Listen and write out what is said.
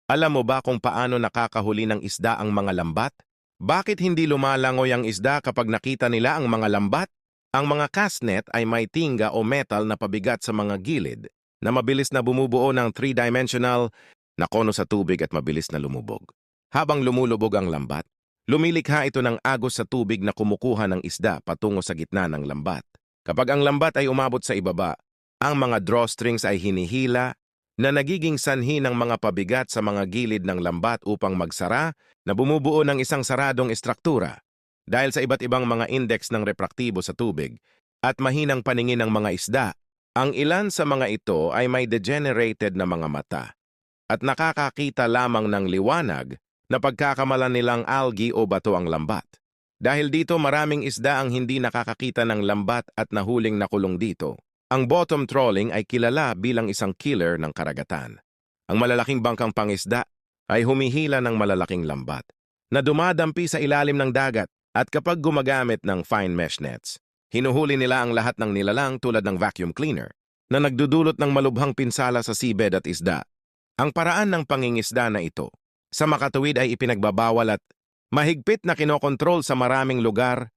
Alam mo ba kung paano nakakahuli ng isda ang mga lambat? Bakit hindi lumalangoy ang isda kapag nakita nila ang mga lambat? Ang mga cast net ay may tingga o metal na pabigat sa mga gilid na mabilis na bumubuo ng three-dimensional na kono sa tubig at mabilis na lumubog. Habang lumulubog ang lambat, lumilikha ito ng agos sa tubig na kumukuha ng isda patungo sa gitna ng lambat. Kapag ang lambat ay umabot sa ibaba, ang mga drawstrings ay hinihila na nagiging sanhi ng mga pabigat sa mga gilid ng lambat upang magsara na bumubuo ng isang saradong estruktura. Dahil sa iba't ibang mga index ng repraktibo sa tubig at mahinang paningin ng mga isda, ang ilan sa mga ito ay may degenerated na mga mata at nakakakita lamang ng liwanag na pagkakamalan nilang algae o bato ang lambat. Dahil dito maraming isda ang hindi nakakakita ng lambat at nahuling nakulong dito. Ang bottom trawling ay kilala bilang isang killer ng karagatan. Ang malalaking bangkang pangisda ay humihila ng malalaking lambat na dumadampi sa ilalim ng dagat at kapag gumagamit ng fine mesh nets, hinuhuli nila ang lahat ng nilalang tulad ng vacuum cleaner na nagdudulot ng malubhang pinsala sa seabed at isda. Ang paraan ng pangingisda na ito sa makatuwid ay ipinagbabawal at mahigpit na kinokontrol sa maraming lugar